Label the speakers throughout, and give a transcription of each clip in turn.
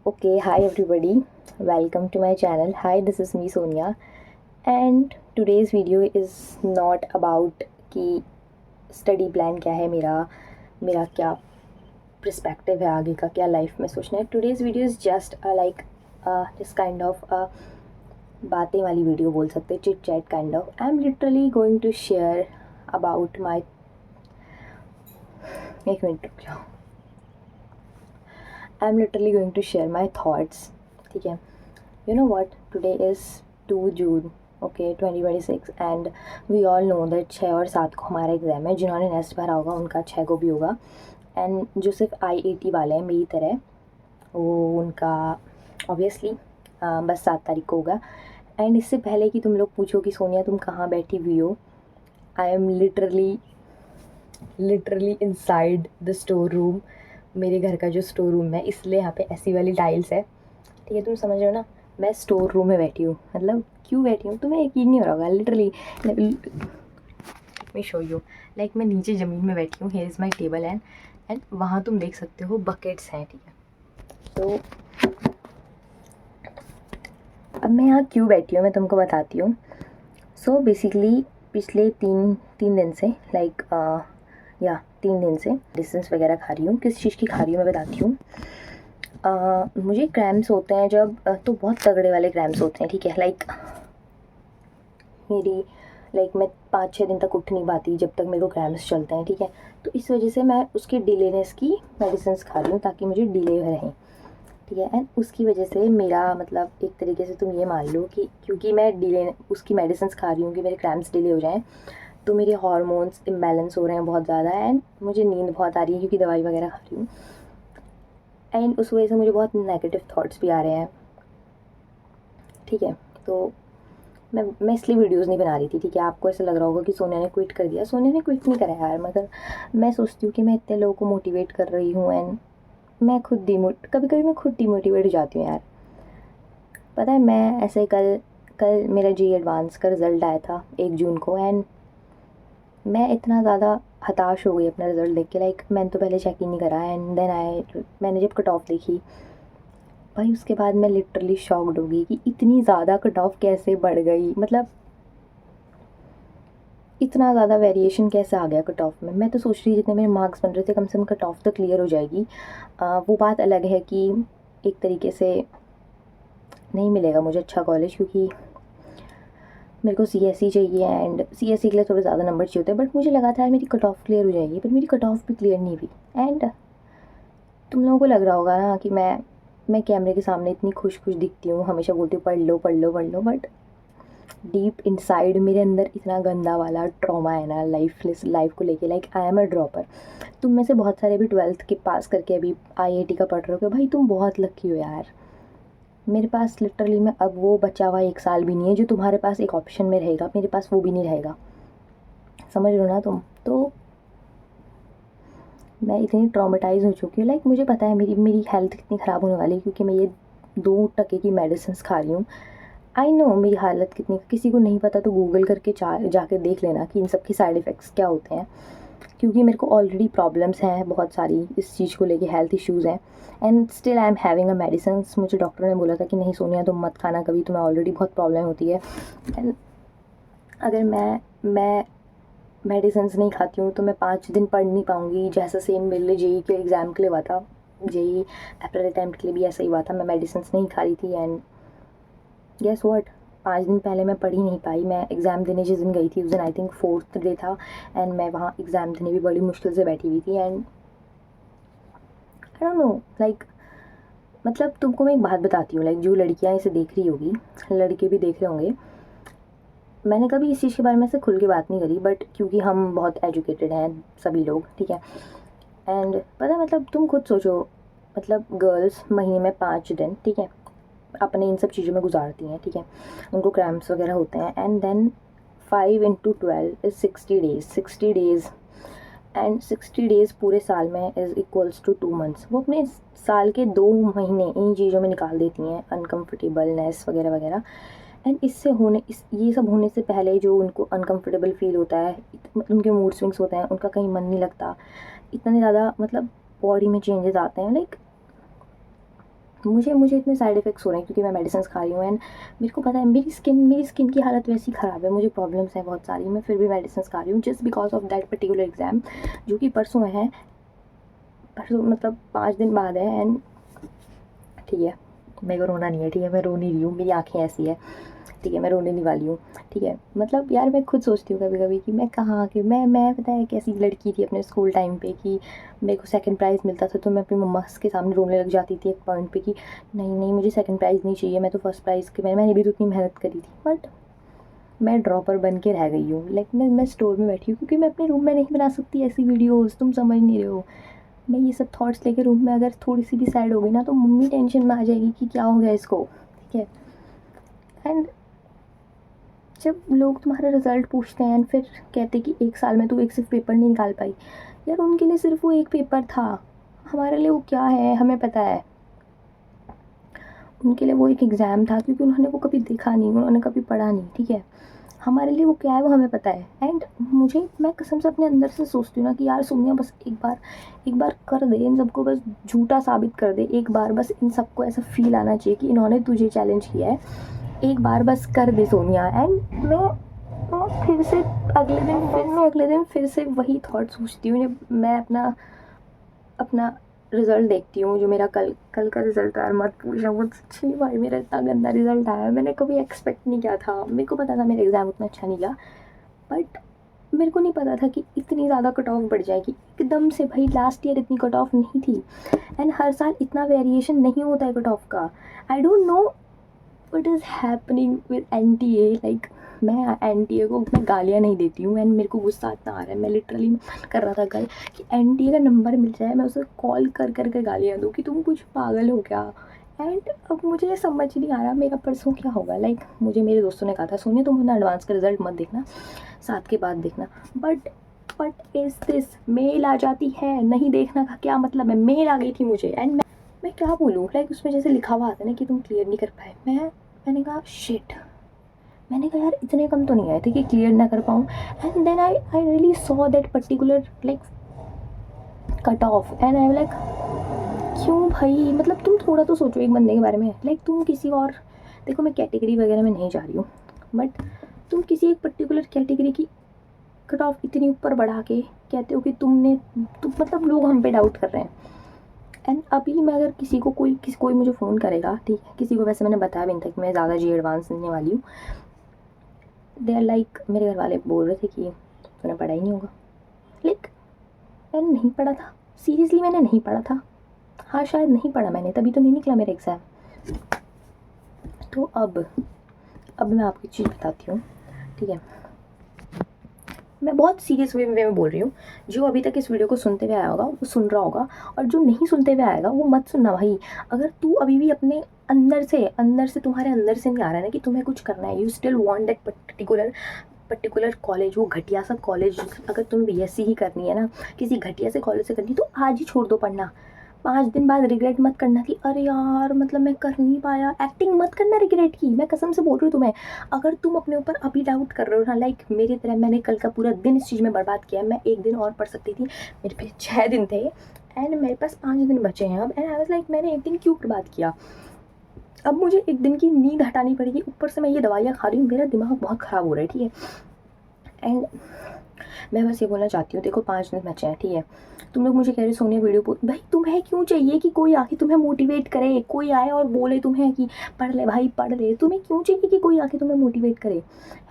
Speaker 1: Okay, hi everybody. Welcome to my channel. Hi, this is me Sonia, and today's video is not about कि study plan क्या है मेरा मेरा क्या perspective है आगे का, क्या लाइफ में सोचना है. Today's video is just like this kind of बातें वाली वीडियो बोल सकते हैं, chit chat kind of. I am literally going to share about my. एक मिनट रुक जाओ. I am literally going to share my thoughts. ठीक है. You know what? Today is 2 June, okay, 2026 and we all know that 6 और 7 को हमारा exam है. जिन्होंने नेस्ट भरा होगा उनका 6 को भी होगा. एंड जो सिर्फ IIT वाले हैं मेरी तरह, वो उनका ऑब्वियसली बस 7 तारीख को होगा. एंड इससे पहले कि तुम लोग पूछो कि सोनिया तुम कहाँ बैठी हुई हो, आई am literally inside the store room. मेरे घर का जो स्टोर रूम है, इसलिए यहाँ पे ऐसी वाली टाइल्स है. ठीक है, तुम समझ रहे हो ना. मैं स्टोर रूम में बैठी हूँ. मतलब क्यों बैठी हूँ तुम्हें यकीन नहीं हो रहा होगा. लिटरली मैं शो यू लाइक मैं नीचे ज़मीन में बैठी हूँ. Here is my table and वहाँ तुम देख सकते हो बकेट्स हैं. ठीक है, तो अब मैं यहाँ क्यों बैठी हूँ मैं तुमको बताती हूँ. सो बेसिकली पिछले तीन दिन से लाइक 3 दिन से डिस्टेंस वगैरह खा रही हूँ. किस चीज़ की खा रही हूँ मैं बताती हूँ. मुझे क्रैम्प्स होते हैं जब तो बहुत तगड़े वाले क्रैम्प्स होते हैं. ठीक है, मैं 5-6 दिन तक उठ नहीं पाती जब तक मेरे को क्रैम्प्स चलते हैं. ठीक है, तो इस वजह से मैं उसके डिलेनेस की मेडिसिन खा रही हूँ ताकि मुझे डिले रहें. ठीक है, एंड उसकी वजह से मेरा मतलब एक तरीके से तुम ये मान लो कि क्योंकि मैं डिले उसकी मेडिसिन खा रही हूँ कि मेरे क्रैम्प्स डिले हो जाएँ, तो मेरे हार्मोन्स इम्बैलेंस हो रहे हैं बहुत ज़्यादा. एंड मुझे नींद बहुत आ रही है क्योंकि दवाई वगैरह खा रही हूँ. एंड उस वजह से मुझे बहुत नेगेटिव थॉट्स भी आ रहे हैं. ठीक है, तो मैं इसलिए वीडियोस नहीं बना रही थी. ठीक है, आपको ऐसा लग रहा होगा कि सोनिया ने क्विट कर दिया. सोनिया ने क्विट नहीं करा यार, मगर मैं सोचती हूँ कि मैं इतने लोगों को मोटिवेट कर रही हूँ एंड मैं खुद कभी कभी मैं खुद डिमोटिवेट हो जाती हूँ यार. पता है, मैं ऐसे कल मेरा जी एडवांस का रिज़ल्ट आया था 1 जून को. एंड मैं इतना ज़्यादा हताश हो गई अपना रिज़ल्ट देख के. लाइक मैंने तो पहले चेक ही नहीं करा. एंड देन मैंने जब कट ऑफ देखी भाई, उसके बाद मैं लिटरली शॉक्ड हो गई कि इतनी ज़्यादा कट ऑफ कैसे बढ़ गई. मतलब इतना ज़्यादा वेरिएशन कैसे आ गया कट ऑफ में. मैं तो सोच रही जितने मेरे मार्क्स बन रहे थे कम से कम कट ऑफ तो क्लियर हो जाएगी. वो बात अलग है कि एक तरीके से नहीं मिलेगा मुझे अच्छा कॉलेज, क्योंकि मेरे को CSE चाहिए एंड CSE के लिए थोड़े ज़्यादा नंबर चाहिए होते हैं. बट मुझे लगा था मेरी कट ऑफ क्लियर हो जाएगी, बट मेरी कट ऑफ भी क्लियर नहीं हुई. एंड तुम लोगों को लग रहा होगा ना कि मैं कैमरे के सामने इतनी खुश दिखती हूँ, हमेशा बोलती हूँ पढ़ लो पढ़ लो पढ़ लो. बट डीप इनसाइड मेरे अंदर इतना गंदा वाला ट्रॉमा है ना लाइफ को लेके. Like I am a dropper. तुम में से बहुत सारे भी 12th के पास करके अभी IIT का पढ़ रहे हो. भाई तुम बहुत लकी हो यार. मेरे पास लिटरली में अब वो बचा हुआ 1 साल भी नहीं है जो तुम्हारे पास एक ऑप्शन में रहेगा. मेरे पास वो भी नहीं रहेगा. समझ लो ना तुम. तो मैं इतनी ट्रॉमेटाइज़ हो चुकी हूँ. लाइक मुझे पता है मेरी हेल्थ कितनी ख़राब होने वाली है, क्योंकि मैं ये 2% की मेडिसिन खा रही हूँ. आई नो मेरी हालत कितनी, किसी को नहीं पता तो गूगल करके जाके देख लेना कि इन सब की साइड इफ़ेक्ट्स क्या होते हैं. क्योंकि मेरे को ऑलरेडी प्रॉब्लम्स हैं बहुत सारी इस चीज़ को लेके, हेल्थ इश्यूज़ हैं. And still I am having a medicine. मुझे डॉक्टर ने बोला था कि नहीं सोनिया तुम मत खाना कभी, तुम्हें ऑलरेडी बहुत प्रॉब्लम होती है. एंड अगर मैं मेडिसिन नहीं खाती हूँ तो मैं 5 दिन पढ़ नहीं पाऊँगी. जैसा सेम मेरे लिए JEE के एग्ज़ाम के लिए हुआ था, JEE अप्रैल अटैम्प्ट के लिए भी ऐसा ही हुआ था. मैं मेडिसिन नहीं खा रही थी एंड गेस व्हाट, 5 दिन पहले मैं पढ़ ही नहीं पाई. मैं एग्ज़ाम देने जिस दिन गई थी उस दिन आई थिंक 4th डे था. एंड मैं वहाँ एग्ज़ाम देने भी बड़ी मुश्किल से बैठी हुई थी. And I don't know like, मतलब तुमको मैं एक बात बताती हूँ. लाइक जो लड़कियाँ इसे देख रही होगी, लड़के भी देख रहे होंगे. मैंने कभी इस चीज़ के बारे में से खुल के बात नहीं करी, बट क्योंकि हम बहुत एजुकेटेड हैं सभी लोग. ठीक है, एंड पता है मतलब तुम खुद सोचो, मतलब गर्ल्स महीने में 5 दिन, ठीक है, अपने इन सब चीज़ों में गुजारती हैं. ठीक है, उनको क्रैम्प्स वगैरह होते हैं. And then 5 × 12 is 60 days. And 60 days पूरे साल में इज़ इक्वल्स टू 2 मंथ्स. वो अपने साल के 2 महीने इन चीज़ों में निकाल देती हैं, अनकम्फर्टेबलनेस वगैरह वगैरह. एंड ये सब होने से पहले जो उनको अनकम्फर्टेबल फील होता है, उनके मूड स्विंग्स होते हैं, उनका कहीं मन नहीं लगता, इतने ज़्यादा मतलब बॉडी में चेंजेस आते हैं. लाइक मुझे इतने साइड इफ़ेक्ट्स हो रहे हैं क्योंकि मैं मेडिसिन खा रही हूँ। एंड मेरे को पता है मेरी स्किन की हालत वैसी ख़राब है, मुझे प्रॉब्लम्स हैं बहुत सारी, मैं फिर भी मेडिसिन खा रही हूँ just because of that particular exam जो कि परसों है, परसों मतलब 5 दिन बाद है। एंड ठीक है, मेरे को रोना नहीं है, ठीक है, मैं रो नहीं रही हूँ, मेरी आँखें ऐसी है, ठीक है, मैं रोने नहीं वाली हूँ, ठीक है। मतलब यार मैं खुद सोचती हूँ कभी कभी कि मैं कहाँ की मैं पता है कैसी लड़की थी अपने स्कूल टाइम पे कि मेरे को सेकंड प्राइज़ मिलता था तो मैं अपनी मम्मा के सामने रोने लग जाती थी एक पॉइंट पे कि नहीं नहीं मुझे सेकंड प्राइज़ नहीं चाहिए, मैं तो फर्स्ट प्राइज़ के मैंने भी तो इतनी मेहनत करी थी। बट मैं ड्रॉपर बन के रह गई हूँ, लाइक मैं स्टोर में बैठी हूँ क्योंकि मैं अपने रूम में नहीं बना सकती ऐसी वीडियोज़, तुम समझ नहीं रहे हो। मैं ये सब थॉट्स लेके रूम में अगर थोड़ी सी भी सैड हो गई ना तो मम्मी टेंशन में आ जाएगी कि क्या हो गया इसको, ठीक है। एंड जब लोग तुम्हारा रिज़ल्ट पूछते हैं फिर कहते कि 1 साल में तू एक सिर्फ पेपर नहीं निकाल पाई, यार उनके लिए सिर्फ वो एक पेपर था, हमारे लिए वो क्या है हमें पता है। उनके लिए वो एक एग्ज़ाम था क्योंकि उन्होंने वो कभी देखा नहीं, उन्होंने कभी पढ़ा नहीं, ठीक है। हमारे लिए वो क्या है वो हमें पता है। एंड मैं कसम से अपने अंदर से सोचती हूँ ना कि यार सोनिया बस एक बार कर दे, इन सबको बस झूठा साबित कर दे, एक बार बस इन सबको ऐसा फील आना चाहिए कि इन्होंने तुझे चैलेंज किया है, एक बार बस कर दे सोनिया। एंड मैं फिर से अगले दिन फिर से वही थॉट सोचती हूँ जब मैं अपना रिज़ल्ट देखती हूँ, जो मेरा कल का रिज़ल्ट आया, मत पूछो मुझसे भाई, मेरा इतना गंदा रिज़ल्ट आया, मैंने कभी एक्सपेक्ट नहीं किया था। मेरे को पता था मेरा एग्ज़ाम उतना अच्छा नहीं गया, बट मेरे को नहीं पता था कि इतनी ज़्यादा कट ऑफ बढ़ जाएगी एकदम से। भाई लास्ट ईयर इतनी कट ऑफ नहीं थी, एंड हर साल इतना वेरिएशन नहीं होता है कट ऑफ का। I don't know what is happening with NTA. Like मैं एनटीए को मैं गालियाँ नहीं देती हूँ, एंड मेरे को गुस्सा इतना आ रहा है, मैं लिटरली कर रहा था कल कि एनटीए का नंबर मिल जाए, मैं उसे कॉल कर के गालियाँ दूँ कि तुम कुछ पागल हो क्या। एंड अब मुझे समझ नहीं आ रहा मेरा परसों क्या होगा। लाइक मुझे मेरे दोस्तों ने कहा था सोनिया तुम अपना एडवांस का रिज़ल्ट मत देखना, 7 के बाद देखना, बट इज़ दिस मेल आ जाती है, नहीं देखना का क्या मतलब है, मेल आ गई थी मुझे। एंड मैं क्या बोलूँ, लाइक उसमें जैसे लिखा हुआ आता है ना कि तुम क्लियर नहीं कर पाए, मैंने कहा शिट, मैंने कहा यार इतने कम तो नहीं आए थे कि क्लियर ना कर पाऊँ। And then I really saw that particular like cut off, and I like क्यों भाई, मतलब तुम थोड़ा तो सोचो एक बंदे के बारे में। लाइक तुम किसी और, देखो मैं कैटेगरी वगैरह में नहीं जा रही हूँ, बट तुम किसी एक पर्टिकुलर कैटेगरी की कट ऑफ इतनी ऊपर बढ़ा के कहते हो कि तुम मतलब लोग हम पे डाउट कर रहे हैं। एंड अभी मैं अगर कोई मुझे फ़ोन करेगा, ठीक है, किसी को वैसे मैंने बताया भी नहीं था कि मैं ज़्यादा जी एडवांस देने वाली हूँ, दे आर लाइक मेरे घर वाले बोल रहे थे कि तूने पढ़ा ही नहीं होगा। लाइक मैंने नहीं पढ़ा था, सीरियसली मैंने नहीं पढ़ा था, हाँ शायद नहीं पढ़ा मैंने, तभी तो नहीं निकला मेरा एग्ज़ाम। तो अब मैं आपको एक चीज़ बताती हूँ, ठीक है, मैं बहुत सीरियस वे में बोल रही हूँ। जो अभी तक इस वीडियो को सुनते हुए आया होगा वो सुन रहा होगा, और जो नहीं सुनते हुए आएगा वो मत सुनना भाई। अगर तू अभी भी अपने अंदर से तुम्हारे अंदर से नहीं आ रहा है ना कि तुम्हें कुछ करना है, you still want that particular college, वो घटिया सा कॉलेज, अगर तुम्हें बीएससी ही करनी है ना, किसी घटिया से कॉलेज से करनी, तो आज ही छोड़ दो पढ़ना। 5 दिन बाद रिग्रेट मत करना कि अरे यार मतलब मैं कर नहीं पाया, एक्टिंग मत करना रिग्रेट की, मैं कसम से बोल रही हूँ तुम्हें। अगर तुम अपने ऊपर अभी डाउट कर रहे हो ना, लाइक मेरी तरह, मैंने कल का पूरा दिन इस चीज़ में बर्बाद किया है। मैं 1 दिन और पढ़ सकती थी, मेरे पे 6 दिन थे एंड मेरे पास 5 दिन बचे हैं अब, एंड आई वाज लाइक मैंने 1 दिन क्यों बर्बाद किया। अब मुझे 1 दिन की नींद हटानी पड़ेगी, ऊपर से मैं ये दवाइयाँ खा रही हूँ, मेरा दिमाग बहुत ख़राब हो रहा है, ठीक है। एंड मैं बस ये बोलना चाहती हूँ, देखो 5 दिन बचे हैं, ठीक है। तुम लोग मुझे कह रहे सोनिया वीडियो भाई तुम्हें क्यों चाहिए कि कोई आके तुम्हें मोटिवेट करे, कोई आए और बोले तुम्हें कि पढ़ ले भाई पढ़ ले, तुम्हें क्यों चाहिए कि कोई आके तुम्हें मोटिवेट करे,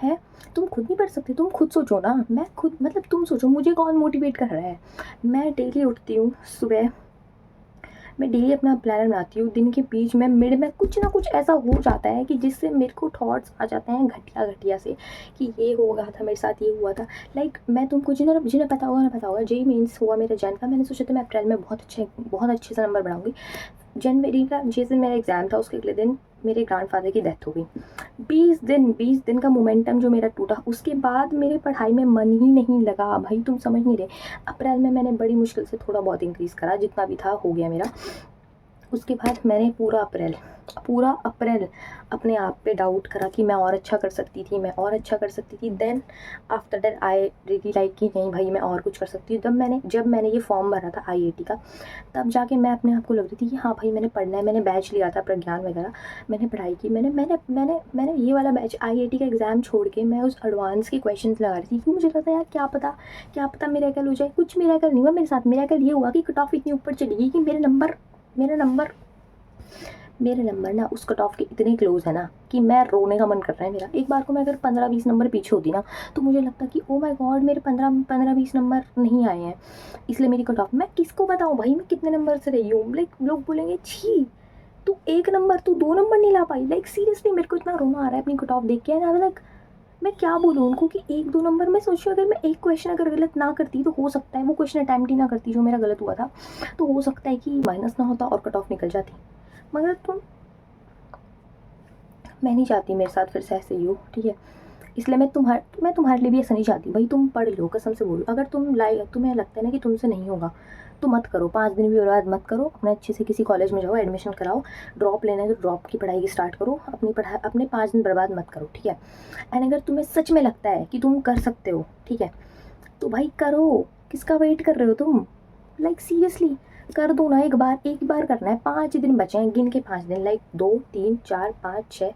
Speaker 1: है। तुम खुद नहीं पढ़ सकते, तुम खुद सोचो ना, मैं खुद मतलब तुम सोचो मुझे कौन मोटिवेट कर रहा है। मैं डेली उठती हूँ सुबह, मैं डेली अपना प्लानर बनाती हूँ, दिन के बीच में मिड में कुछ ना कुछ ऐसा हो जाता है कि जिससे मेरे को थॉट्स आ जाते हैं घटिया से कि ये हो गया था मेरे साथ, ये हुआ था। लाइक मैं तुमको जिन्हें पता होगा जेई मेंस हुआ मेरा जन का, मैंने सोचा था मैं अप्रैल में बहुत अच्छे से नंबर बनाऊंगी। जनवरी का जिस दिन मेरा एग्ज़ाम था उसके अगले दिन मेरे ग्रैंडफादर की डेथ हो गई। 20 दिन का मोमेंटम जो मेरा टूटा, उसके बाद मेरे पढ़ाई में मन ही नहीं लगा भाई, तुम समझ नहीं रहे। अप्रैल में मैंने बड़ी मुश्किल से थोड़ा बहुत इंक्रीज़ करा, जितना भी था हो गया मेरा। उसके बाद मैंने पूरा अप्रैल अपने आप पे डाउट करा कि मैं और अच्छा कर सकती थी, मैं और अच्छा कर सकती थी। Then after that I really like कि नहीं भाई मैं और कुछ कर सकती हूँ। जब मैंने ये फॉर्म भरा था आईआईटी का, तब जाके मैं अपने आप को लग रही थी कि हाँ भाई मैंने पढ़ना है। मैंने बैच लिया था प्रज्ञान वगैरह, मैंने पढ़ाई की, मैंने ये वाला बैच आईआईटी का एग्ज़ाम छोड़ के मैं उस एडवांस के क्वेश्चंस लगा रही थी, क्योंकि मुझे लगता यार क्या पता मिरेकल हो जाए। कुछ मिरेकल नहीं हुआ मेरे साथ। मिरेकल ये हुआ कि कट ऑफ इतनी ऊपर चली गई कि मेरे नंबर ना उस कट ऑफ के इतने क्लोज है ना कि मैं रोने का मन कर रहा है मेरा। एक बार को मैं अगर 15-20 नंबर पीछे होती ना, तो मुझे लगता कि ओ माय गॉड मेरे 15-20 नंबर नहीं आए हैं, इसलिए मेरी कट ऑफ। मैं किसको बताऊँ भाई मैं कितने नंबर से रही हूँ। लाइक लोग बोलेंगे छी तू 1 नंबर, तू 2 नंबर नहीं ला पाई। लाइक सीरियसली मेरे को इतना रोना आ रहा है अपनी कट ऑफ देख के ना। लाइक मैं क्या बोलूँ उनको कि 1-2 नंबर। मैं सोच रही हूँ अगर मैं एक क्वेश्चन अगर गलत ना करती तो हो सकता है वो क्वेश्चन अटैम्प्ट ही ना करती जो मेरा गलत हुआ था, तो हो सकता है कि माइनस ना होता और कट ऑफ निकल जाती। मगर मैं नहीं चाहती मेरे साथ फिर से ऐसे ही हो, ठीक है। इसलिए मैं तुम्हारे लिए भी ऐसा नहीं चाहती भाई। तुम पढ़ लो, कसम से बोलो। अगर तुम्हें लगता है ना कि तुमसे नहीं होगा तो मत करो, 5 दिन भी बर्बाद मत करो। अपने अच्छे से किसी कॉलेज में जाओ, एडमिशन कराओ। ड्रॉप लेना है तो ड्रॉप की पढ़ाई स्टार्ट करो। अपने 5 दिन बर्बाद मत करो, ठीक है। एंड अगर तुम्हें सच में लगता है कि तुम कर सकते हो, ठीक है, तो भाई करो। किसका वेट कर रहे हो तुम? लाइक सीरियसली कर दो ना। एक बार करना है। 5 दिन बचे हैं, गिन के 5 दिन। लाइक 2 3 4 5 6,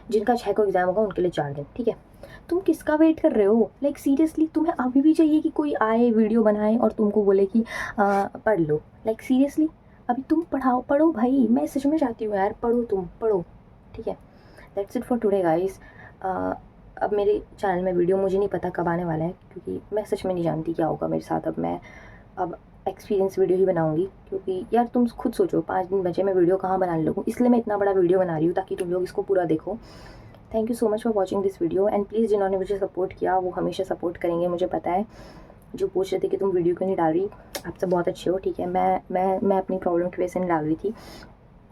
Speaker 1: जिनका 6 को एग्जाम होगा उनके लिए 4 दिन, ठीक है। तुम किसका वेट कर रहे हो? लाइक सीरियसली तुम्हें अभी भी चाहिए कि कोई आए वीडियो बनाए और तुमको बोले कि पढ़ लो? लाइक सीरियसली अभी तुम पढ़ो भाई। मैं सच में चाहती हूँ यार, पढ़ो, तुम पढ़ो, ठीक है। That's it for today guys. अब मेरे चैनल में वीडियो मुझे नहीं पता कब आने वाला है, क्योंकि मैं सच में नहीं जानती क्या होगा मेरे साथ। अब एक्सपीरियंस वीडियो ही बनाऊंगी, क्योंकि यार तुम खुद सोचो 5 दिन बचे, मैं वीडियो कहाँ बनाने लगूँ। इसलिए मैं इतना बड़ा वीडियो बना रही हूँ ताकि तुम लोग इसको पूरा देखो। Thank you so much for watching this video. And please जिन्होंने मुझे सपोर्ट किया वो हमेशा सपोर्ट करेंगे, मुझे पता है। जो पूछ रहे थे कि तुम वीडियो क्यों नहीं डाल रही, आप सब बहुत अच्छे हो, ठीक है। मैं अपनी प्रॉब्लम की वजह से नहीं डाल रही थी।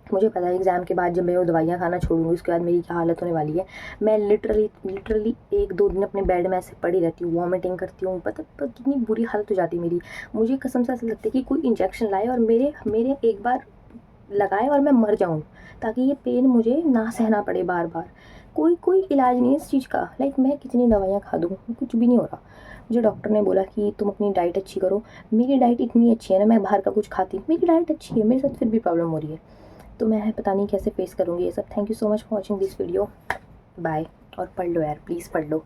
Speaker 1: मुझे पता है एग्ज़ाम के बाद जब मैं वो दवाइयाँ खाना छोड़ूंगी उसके बाद मेरी क्या हालत होने वाली है। मैं लिटरली 1-2 दिन अपने बेड में ऐसे पड़ी रहती हूँ, वॉमिटिंग करती हूँ। पता कितनी बुरी हालत हो जाती है मेरी। मुझे कसम से ऐसा लगता है कि कोई इंजेक्शन लाए और मेरे मेरे एक बार लगाए और मैं मर जाऊँ, ताकि ये पेन मुझे ना सहना पड़े बार बार। कोई इलाज नहीं है इस चीज़ का। लाइक मैं कितनी दवाइयाँ खा दूँ, कुछ भी नहीं हो रहा। मुझे डॉक्टर ने बोला कि तुम अपनी डाइट अच्छी करो। मेरी डाइट इतनी अच्छी है ना, मैं बाहर का कुछ खाती, मेरी डाइट अच्छी है, मेरे साथ फिर भी प्रॉब्लम हो रही है। तो मैं पता नहीं कैसे फेस करूँगी ये सब। Thank you so much for watching this video. Bye. और पढ़ लो यार, प्लीज़ पढ़ लो।